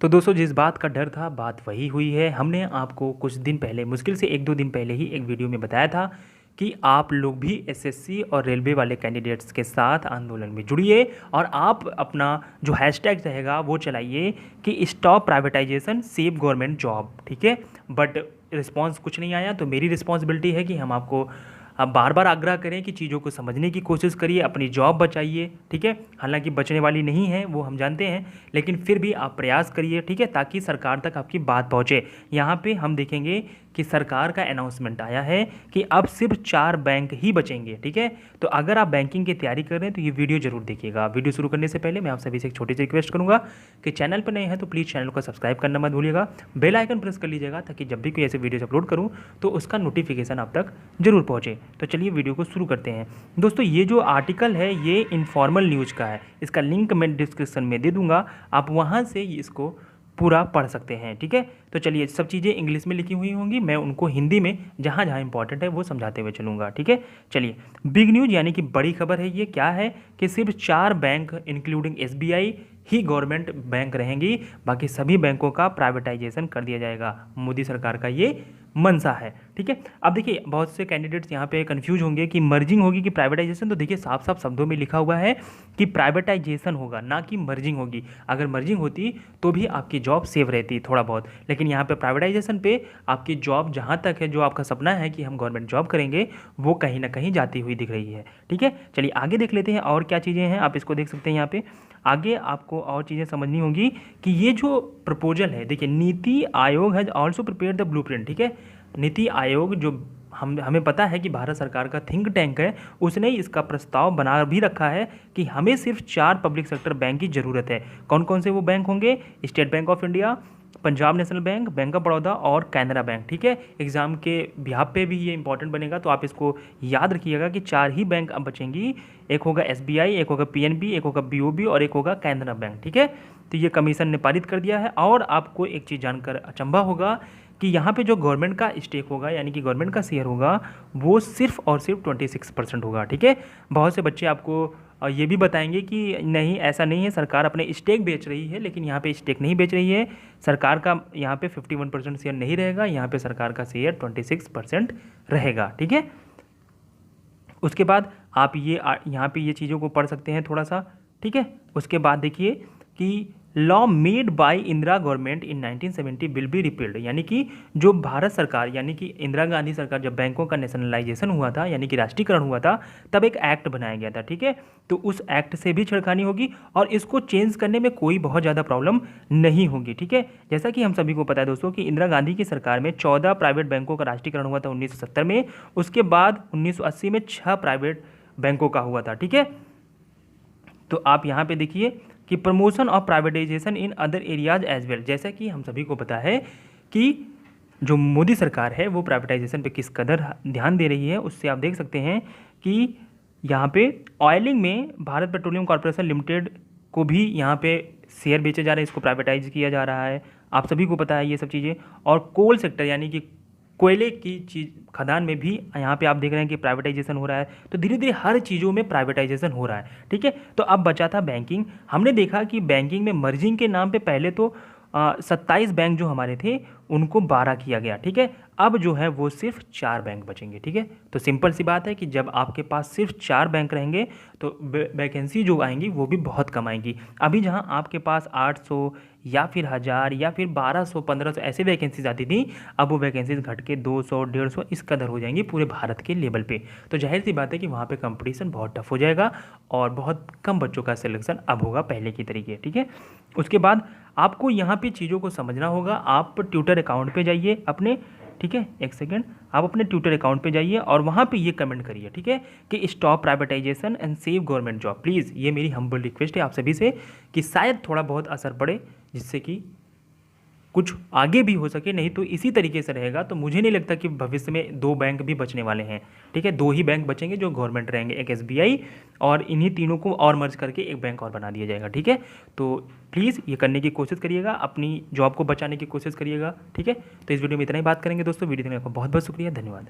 तो दोस्तों जिस बात का डर था बात वही हुई है। हमने आपको कुछ दिन पहले, मुश्किल से 1-2 दिन पहले ही एक वीडियो में बताया था कि आप लोग भी एसएससी और रेलवे वाले कैंडिडेट्स के साथ आंदोलन में जुड़िए और आप अपना जो हैशटैग रहेगा वो चलाइए कि stop privatisation save government job. ठीक है, बट रिस्पांस कुछ नहीं आया। तो मेरी रिस्पॉन्सिबिलिटी है कि हम आपको आप बार बार आग्रह करें कि चीज़ों को समझने की कोशिश करिए, अपनी जॉब बचाइए। ठीक है, हालांकि बचने वाली नहीं है वो हम जानते हैं, लेकिन फिर भी आप प्रयास करिए। ठीक है, ताकि सरकार तक आपकी बात पहुंचे। यहाँ पे हम देखेंगे कि सरकार का अनाउंसमेंट आया है कि अब सिर्फ 4 बैंक ही बचेंगे। ठीक है, तो अगर आप बैंकिंग की तैयारी कर रहे हैं तो ये वीडियो जरूर देखिएगा। वीडियो शुरू करने से पहले मैं आप सभी से एक छोटी सी रिक्वेस्ट करूंगा कि चैनल पर नए हैं तो प्लीज़ चैनल को सब्सक्राइब करना मत भूलिएगा, बेल आइकन प्रेस कर लीजिएगा ताकि जब भी कोई ऐसे वीडियोस अपलोड करूं तो उसका नोटिफिकेशन आप तक जरूर पहुंचे। तो चलिए वीडियो को शुरू करते हैं। दोस्तों ये जो आर्टिकल है ये इनफॉर्मल न्यूज़ का है, इसका लिंक मैं डिस्क्रिप्शन में दे दूंगा, आप वहाँ से इसको पूरा पढ़ सकते हैं। ठीक है, तो चलिए सब चीज़ें इंग्लिश में लिखी हुई होंगी, मैं उनको हिंदी में जहाँ जहाँ इंपॉर्टेंट है वो समझाते हुए चलूँगा। ठीक है, चलिए बिग न्यूज़ यानी कि बड़ी खबर है ये। क्या है कि सिर्फ 4 बैंक इंक्लूडिंग एसबीआई ही गवर्नमेंट बैंक रहेंगी, बाकी सभी बैंकों का प्राइवेटाइजेशन कर दिया जाएगा। मोदी सरकार का ये मंशा है। ठीक है, अब देखिए बहुत से कैंडिडेट्स यहाँ पे कंफ्यूज होंगे कि मर्जिंग होगी कि प्राइवेटाइजेशन। तो देखिए साफ साफ शब्दों में लिखा हुआ है कि प्राइवेटाइजेशन होगा, ना कि मर्जिंग होगी। अगर मर्जिंग होती तो भी आपकी जॉब सेव रहती थोड़ा बहुत, लेकिन यहाँ पे प्राइवेटाइजेशन पे आपकी जॉब जहाँ तक है, जो आपका सपना है कि हम गवर्नमेंट जॉब करेंगे, वो कहीं ना कहीं जाती हुई दिख रही है। ठीक है, चलिए आगे देख लेते हैं और क्या चीज़ें हैं। आप इसको देख सकते हैं यहाँ पे। आगे आपको और चीज़ें समझनी होंगी कि ये जो प्रपोजल है, देखिए NITI Aayog has also prepared the blueprint. ठीक है, नीति आयोग जो हमें पता है कि भारत सरकार का थिंक टैंक है, उसने इसका प्रस्ताव बना भी रखा है कि हमें सिर्फ 4 पब्लिक सेक्टर बैंक की ज़रूरत है। कौन कौन से वो बैंक होंगे? State bank of India, Punjab national bank, bank of Baroda और कैनरा बैंक। ठीक है, एग्जाम के बिहाफ पे भी ये इंपॉर्टेंट बनेगा, तो आप इसको याद रखिएगा कि 4 ही बैंक अब बचेंगी। एक होगा एसबीआई, एक होगा पीएनबी, एक होगा बीओबी और एक होगा कैनरा बैंक। ठीक है, तो ये कमीशन ने पारित कर दिया है। और आपको एक चीज़ जानकर अचंभा होगा कि यहाँ पे जो गवर्नमेंट का स्टेक होगा यानी कि गवर्नमेंट का शेयर होगा वो सिर्फ और सिर्फ 26% होगा। ठीक है, बहुत से बच्चे आपको ये भी बताएंगे कि नहीं ऐसा नहीं है, सरकार अपने स्टेक बेच रही है, लेकिन यहाँ पे स्टेक नहीं बेच रही है। सरकार का यहाँ पे 51% शेयर नहीं रहेगा, यहाँ पे सरकार का शेयर 26% रहेगा। ठीक है, उसके बाद आप ये यहाँ पे ये चीज़ों को पढ़ सकते हैं थोड़ा सा। ठीक है, उसके बाद देखिए कि law made by Indira government in 1970 will be repealed, यानी कि जो भारत सरकार यानी कि इंदिरा गांधी सरकार जब बैंकों का नेशनलाइजेशन हुआ था यानी कि राष्ट्रीयकरण हुआ था, तब एक एक्ट बनाया गया था। ठीक है, तो उस एक्ट से भी छेड़खानी होगी और इसको चेंज करने में कोई बहुत ज़्यादा प्रॉब्लम नहीं होगी। ठीक है, जैसा कि हम सभी को पता है दोस्तों कि इंदिरा गांधी की सरकार में 14 प्राइवेट बैंकों का राष्ट्रीयकरण हुआ था 1970 में, उसके बाद 1980 में 6 प्राइवेट बैंकों का हुआ था। ठीक है, तो आप यहाँ पे देखिए कि promotion of privatization in other areas as well. जैसा कि हम सभी को पता है कि जो मोदी सरकार है वो प्राइवेटाइजेशन पे किस कदर ध्यान दे रही है, उससे आप देख सकते हैं कि यहाँ पे ऑयलिंग में भारत पेट्रोलियम कॉर्पोरेशन लिमिटेड को भी यहाँ पे शेयर बेचे जा रहे हैं, इसको प्राइवेटाइज किया जा रहा है। आप सभी को पता है ये सब चीज़ें। और कोल सेक्टर यानी कि कोयले की चीज़ खदान में भी यहाँ पे आप देख रहे हैं कि प्राइवेटाइजेशन हो रहा है। तो धीरे धीरे हर चीज़ों में प्राइवेटाइजेशन हो रहा है। ठीक है, तो अब बचा था बैंकिंग। हमने देखा कि बैंकिंग में मर्जिंग के नाम पे पहले तो 27 बैंक जो हमारे थे उनको 12 किया गया। ठीक है, अब जो है वो सिर्फ 4 बैंक बचेंगे। ठीक है, तो सिंपल सी बात है कि जब आपके पास सिर्फ 4 बैंक रहेंगे तो वैकेंसी जो आएंगी वो भी बहुत कम आएंगी। अभी जहां आपके पास 800 या फिर 1000 या फिर 1200 1500 ऐसे वैकेंसीज आती थी, अब वो वैकेंसीज घट के 200 150 इस कदर हो जाएंगी पूरे भारत के लेवल पे। तो जाहिर सी बात है कि वहाँ पे कंपटीशन बहुत टफ हो जाएगा और बहुत कम बच्चों का सिलेक्शन अब होगा पहले की तरीके। ठीक है, उसके बाद आपको यहाँ पे चीज़ों को समझना होगा। आप ट्विटर अकाउंट पे जाइए अपने, ठीक है, एक सेकेंड, आप अपने ट्विटर अकाउंट पे जाइए और वहाँ पे ये कमेंट करिए, ठीक है, कि stop privatisation and save government job. Please ये मेरी हम्बल रिक्वेस्ट है आप सभी से कि शायद थोड़ा बहुत असर पड़े, जिससे कि कुछ आगे भी हो सके। नहीं तो इसी तरीके से रहेगा तो मुझे नहीं लगता कि भविष्य में 2 बैंक भी बचने वाले हैं। ठीक है, 2 ही बैंक बचेंगे जो गवर्नमेंट रहेंगे, एक एसबीआई, और इन्हीं तीनों को और मर्ज करके एक बैंक और बना दिया जाएगा। ठीक है, तो प्लीज़ ये करने की कोशिश करिएगा, अपनी जॉब को बचाने की कोशिश करिएगा। ठीक है, तो इस वीडियो में इतना ही बात करेंगे दोस्तों। वीडियो देखने का बहुत बहुत शुक्रिया, धन्यवाद।